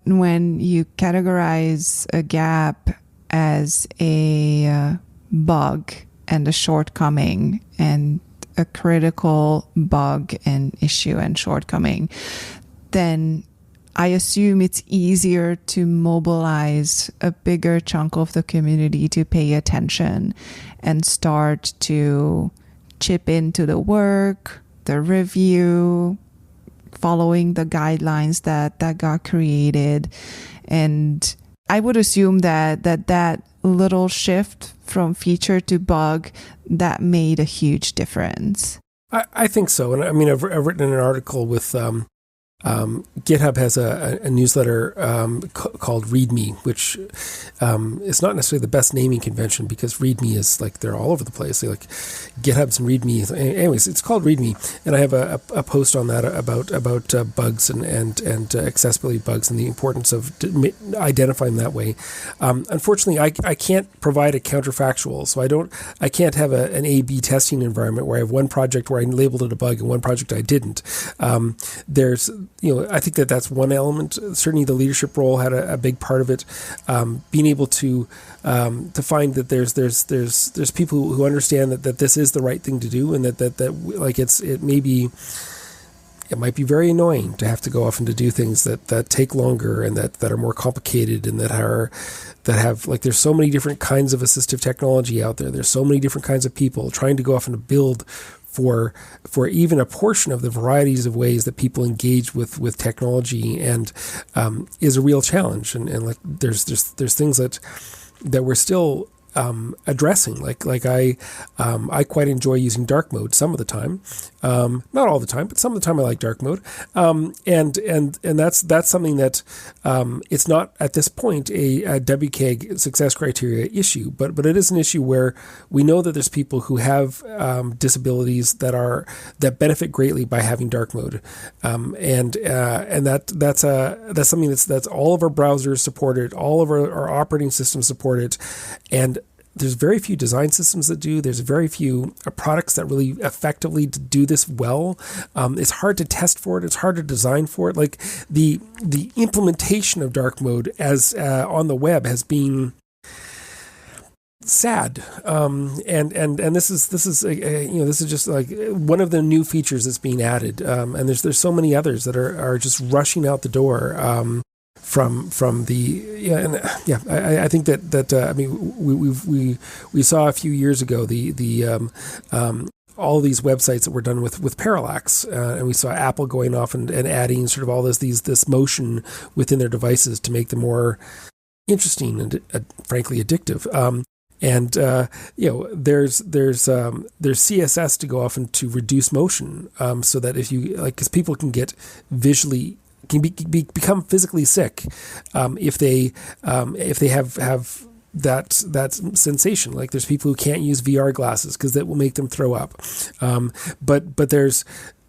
When you categorize a gap as a bug and a shortcoming and a critical bug and issue and shortcoming, then I assume it's easier to mobilize a bigger chunk of the community to pay attention and start to chip into the work, the review, following the guidelines that got created. And I would assume that little shift from feature to bug, that made a huge difference. I think so. And I mean, I've written an article with GitHub has a newsletter called Readme, which is not necessarily the best naming convention because Readme is like they're all over the place. They like GitHub's and Readme. Anyways, it's called Readme, and I have a post on that about bugs and accessibility bugs and the importance of identifying them that way. Unfortunately, I can't provide a counterfactual, so I can't have an A/B testing environment where I have one project where I labeled it a bug and one project I didn't. I think that's one element. Certainly, the leadership role had a big part of it. Being able to find that there's people who understand that this is the right thing to do, and that like it might be very annoying to have to go off and to do things that take longer and that are more complicated and that have like there's so many different kinds of assistive technology out there. There's so many different kinds of people trying to go off and to build for even a portion of the varieties of ways that people engage with technology and is a real challenge. And like there's things that we're still addressing. Like I quite enjoy using dark mode some of the time, not all the time, but some of the time I like dark mode. And that's something that it's not at this point a WCAG success criteria issue, but it is an issue where we know that there's people who have disabilities that benefit greatly by having dark mode, and that's something that's all of our browsers support it, all of our operating systems support it, and there's very few design systems that do. There's very few products that really effectively do this well. It's hard to test for it. It's hard to design for it. Like the implementation of dark mode as on the web has been sad. And this is this is just like one of the new features that's being added. And there's so many others that are just rushing out the door. From the I think that I mean we saw a few years ago the all these websites that were done with parallax, and we saw Apple going off and adding sort of all this motion within their devices to make them more interesting and frankly addictive. There's CSS to go off and to reduce motion, so that if you like, because people can get visually. Can become physically sick if they have that sensation. Like there's people who can't use VR glasses because that will make them throw up. But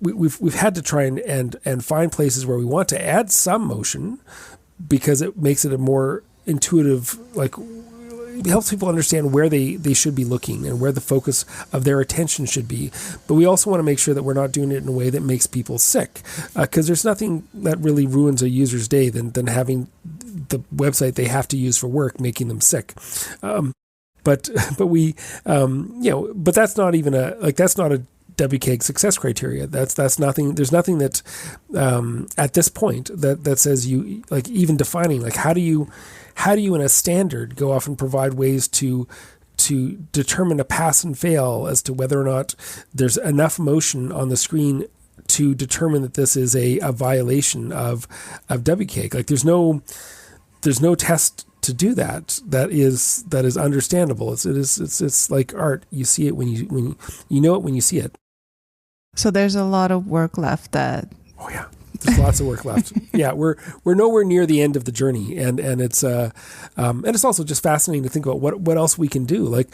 we've had to try and find places where we want to add some motion because it makes it a more intuitive, like it helps people understand where they should be looking and where the focus of their attention should be. But we also want to make sure that we're not doing it in a way that makes people sick, because there's nothing that really ruins a user's day than having the website they have to use for work making them sick. But that's not even that's not a WCAG success criteria. That's nothing. There's nothing that at this point that says you like even defining like how do you in a standard go off and provide ways to determine a pass and fail as to whether or not there's enough motion on the screen to determine that this is a violation of WCAG. Like there's no test to do that is understandable. It's like art. You see it when you know it when you see it. So there's a lot of work left. Oh yeah. There's lots of work left. Yeah, we're nowhere near the end of the journey, and it's also just fascinating to think about what else we can do. Like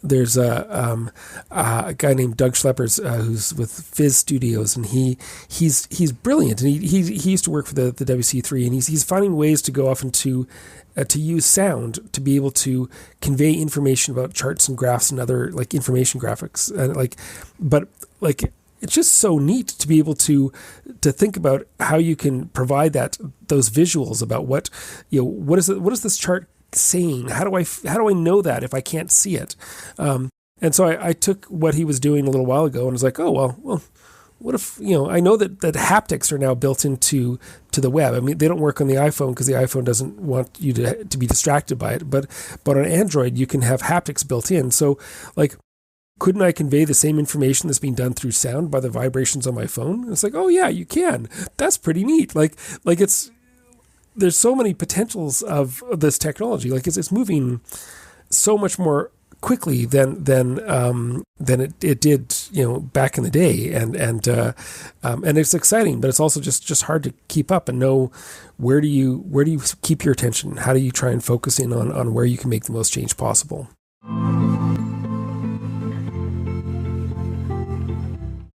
there's a guy named Doug Schleppers who's with Fizz Studios, and he's brilliant, and he used to work for the WC3, and he's finding ways to go off and to use sound to be able to convey information about charts and graphs and other like information graphics, and it's just so neat to be able to think about how you can provide those visuals about what is this chart saying? How do I know that if I can't see it? And so I took what he was doing a little while ago and was like, oh well, what if I know that haptics are now built into the web. I mean, they don't work on the iPhone because the iPhone doesn't want you to be distracted by it, but on Android you can have haptics built in. So like, couldn't I convey the same information that's being done through sound by the vibrations on my phone? And it's like, oh yeah, you can. That's pretty neat. Like there's so many potentials of this technology. Like it's moving so much more quickly than it did back in the day, and it's exciting, but it's also just hard to keep up and know where do you keep your attention. How do you try and focus in on where you can make the most change possible?